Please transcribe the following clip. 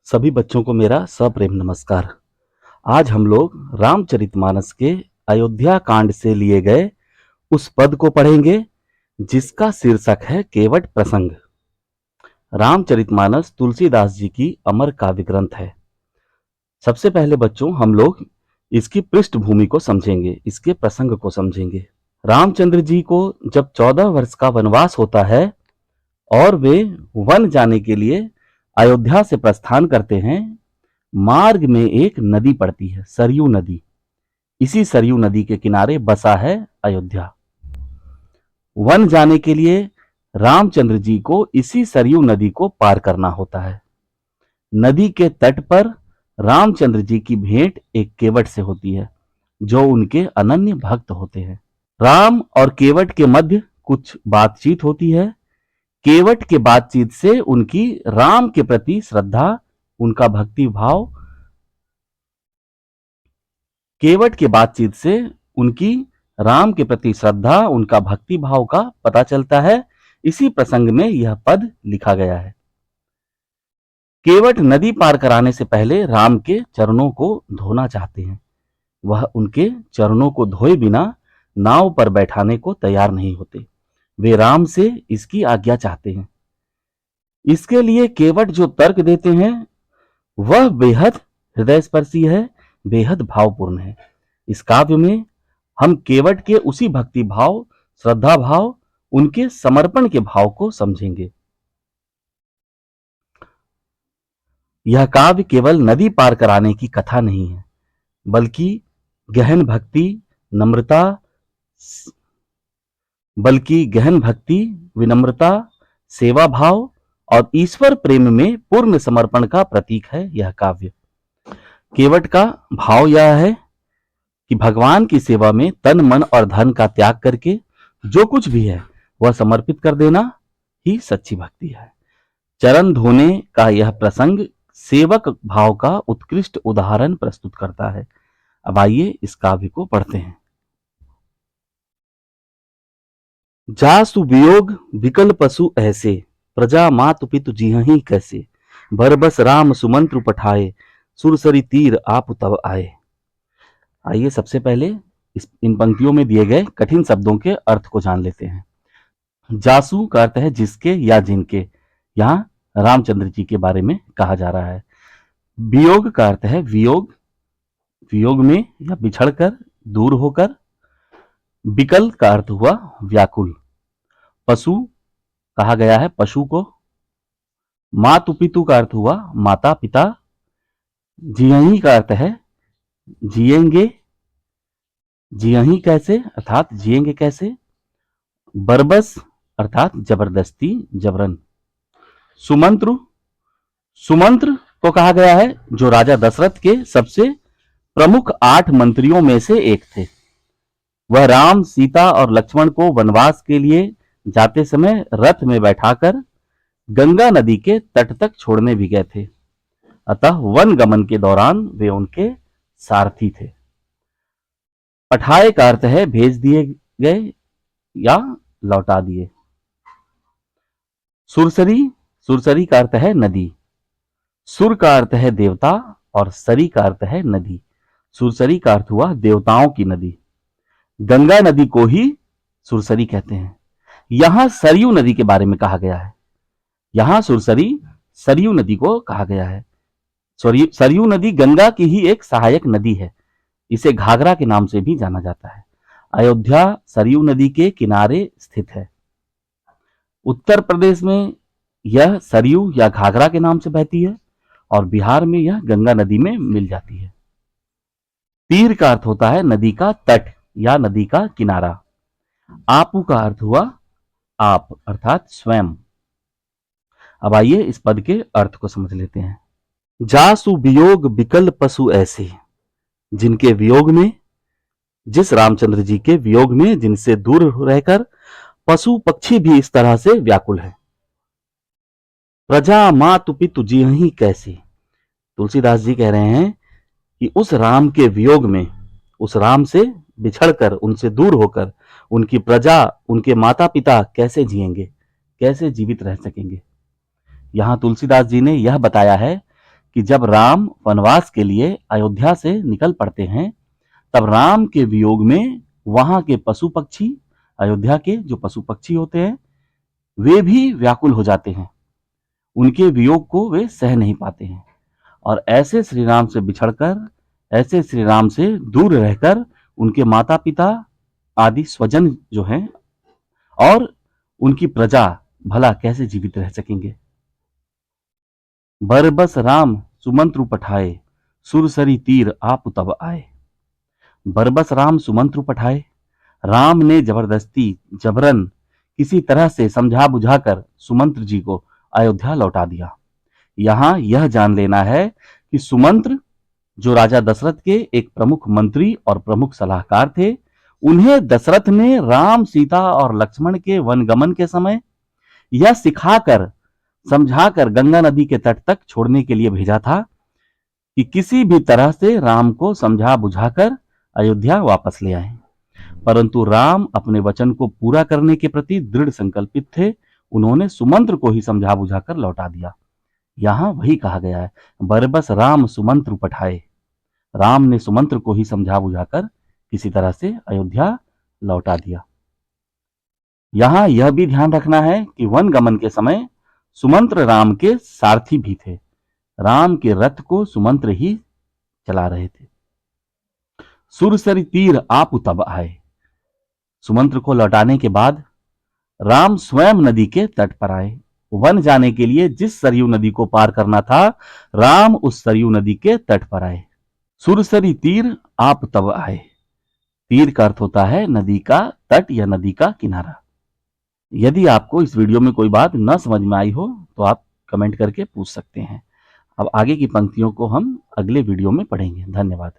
सभी बच्चों को मेरा सप्रेम नमस्कार। आज हम लोग रामचरितमानस के अयोध्या कांड से लिए गए उस पद को पढ़ेंगे जिसका शीर्षक है केवट प्रसंग। रामचरितमानस तुलसीदास जी की अमर काव्य ग्रंथ है। सबसे पहले बच्चों हम लोग इसकी पृष्ठभूमि को समझेंगे, इसके प्रसंग को समझेंगे। रामचंद्र जी को जब 14 वर्ष का वनवास होता है और वे वन जाने के लिए अयोध्या से प्रस्थान करते हैं, मार्ग में एक नदी पड़ती है, सरयू नदी। इसी सरयू नदी के किनारे बसा है अयोध्या। वन जाने के लिए रामचंद्र जी को इसी सरयू नदी को पार करना होता है। नदी के तट पर रामचंद्र जी की भेंट एक केवट से होती है जो उनके अनन्य भक्त होते हैं। राम और केवट के मध्य कुछ बातचीत होती है। केवट के बातचीत से उनकी राम के प्रति श्रद्धा, उनका भक्ति भाव, केवट के बातचीत से उनकी राम के प्रति श्रद्धा, उनका भक्ति भाव का पता चलता है। इसी प्रसंग में यह पद लिखा गया है। केवट नदी पार कराने से पहले राम के चरणों को धोना चाहते हैं। वह उनके चरणों को धोए बिना नाव पर बैठाने को तैयार नहीं होते। वे राम से इसकी आज्ञा चाहते हैं। इसके लिए केवट जो तर्क देते हैं वह बेहद हृदयस्पर्शी है, बेहद भावपूर्ण है। इस काव्य में हम केवट के उसी भक्ति भाव, श्रद्धा भाव, उनके समर्पण के भाव को समझेंगे। यह काव्य केवल नदी पार कराने की कथा नहीं है, बल्कि गहन भक्ति, विनम्रता, सेवा भाव और ईश्वर प्रेम में पूर्ण समर्पण का प्रतीक है यह काव्य। केवट का भाव यह है कि भगवान की सेवा में तन, मन और धन का त्याग करके जो कुछ भी है वह समर्पित कर देना ही सच्ची भक्ति है। चरण धोने का यह प्रसंग सेवक भाव का उत्कृष्ट उदाहरण प्रस्तुत करता है। अब आइए इस काव्य को पढ़ते हैं। जासु वियोग विकल पशु ऐसे, प्रजा मातु पितु जिहहि कैसे। बरबस राम सुमंत्र पठाए, सुरसरी तीर आप तब आए। आइए सबसे पहले इन पंक्तियों में दिए गए कठिन शब्दों के अर्थ को जान लेते हैं। जासु का अर्थ है जिसके या जिनके। यहाँ रामचंद्र जी के बारे में कहा जा रहा है। वियोग का अर्थ है वियोग, वियोग में या बिछड़कर, दूर होकर। विकल का अर्थ हुआ व्याकुल। पशु कहा गया है पशु को। मातु पितु का अर्थ हुआ माता पिता। जियहि का अर्थ है जिएंगे, जियहि कैसे अर्थात जिएंगे कैसे। बरबस अर्थात जबरदस्ती, जबरन। सुमंत्र, सुमंत्र को कहा गया है जो राजा दशरथ के सबसे प्रमुख 8 मंत्रियों में से एक थे। वह राम, सीता और लक्ष्मण को वनवास के लिए जाते समय रथ में बैठाकर गंगा नदी के तट तक छोड़ने भी गए थे। अतः वन गमन के दौरान वे उनके सारथी थे। पठाए का अर्थ है भेज दिए गए या लौटा दिए। सुरसरी, सुरसरी का अर्थ है नदी। सुर का अर्थ है देवता और सरी का अर्थ है नदी। सुरसरी का अर्थ हुआ देवताओं की नदी। गंगा नदी को ही सुरसरी कहते हैं। यहां सरयू नदी के बारे में कहा गया है। यहां सुरसरी सरयू नदी को कहा गया है। सरयू नदी गंगा की ही एक सहायक नदी है। इसे घाघरा के नाम से भी जाना जाता है। अयोध्या सरयू नदी के किनारे स्थित है। उत्तर प्रदेश में यह सरयू या घाघरा के नाम से बहती है और बिहार में यह गंगा नदी में मिल जाती है। तीर का अर्थ होता है नदी का तट या नदी का किनारा। आपू का अर्थ हुआ आप अर्थात स्वयं। अब आइए इस पद के अर्थ को समझ लेते हैं। जासु वियोग विकल पशु ऐसे, जिनके वियोग में, जिस रामचंद्र जी के वियोग में, जिनसे दूर रहकर पशु पक्षी भी इस तरह से व्याकुल है। प्रजा मातु पितु जिहहि कैसे। तुलसीदास जी कह रहे हैं कि उस राम के वियोग में, उस राम से बिछड़कर, उनसे दूर होकर उनकी प्रजा, उनके माता पिता कैसे जिएंगे, कैसे जीवित रह सकेंगे। यहां तुलसीदास जी ने यह बताया है कि जब राम वनवास के लिए अयोध्या से निकल पड़ते हैं, तब राम के वियोग में वहां के पशु पक्षी, अयोध्या के जो पशु पक्षी होते हैं, वे भी व्याकुल हो जाते हैं। उनके वियोग को वे सह नहीं पाते हैं और ऐसे श्री राम से बिछड़कर, ऐसे श्री राम से दूर रहकर उनके माता पिता आदि स्वजन जो हैं और उनकी प्रजा भला कैसे जीवित रह सकेंगे। बरबस राम सुमंत्रु पठाए, सुरसरी तीर आप तब आए। बरबस राम सुमंत्रु पठाए, राम ने जबरदस्ती, जबरन किसी तरह से समझा बुझाकर सुमंत्र जी को अयोध्या लौटा दिया। यहां यह जान लेना है कि सुमंत्र जो राजा दशरथ के एक प्रमुख मंत्री और प्रमुख सलाहकार थे, उन्हें दशरथ ने राम, सीता और लक्ष्मण के वनगमन के समय यह सिखाकर, समझाकर गंगा नदी के तट तक छोड़ने के लिए भेजा था कि किसी भी तरह से राम को समझा बुझाकर अयोध्या वापस ले आए। परंतु राम अपने वचन को पूरा करने के प्रति दृढ़ संकल्पित थे। उन्होंने सुमंत्र को ही समझा बुझाकर लौटा दिया। यहां वही कहा गया है, बरबस राम सुमंत्र पठाए। राम ने सुमंत्र को ही समझा बुझाकर किसी तरह से अयोध्या लौटा दिया। यहां यह भी ध्यान रखना है कि वन गमन के समय सुमंत्र राम के सारथी भी थे। राम के रथ को सुमंत्र ही चला रहे थे। सुरसरी तीर आप तब आए। सुमंत्र को लौटाने के बाद राम स्वयं नदी के तट पर आए। वन जाने के लिए जिस सरयू नदी को पार करना था, राम उस सरयू नदी के तट पर आए। सुरसरी तीर आप तब आए। तीर का अर्थ होता है नदी का तट या नदी का किनारा। यदि आपको इस वीडियो में कोई बात न समझ में आई हो तो आप कमेंट करके पूछ सकते हैं। अब आगे की पंक्तियों को हम अगले वीडियो में पढ़ेंगे। धन्यवाद।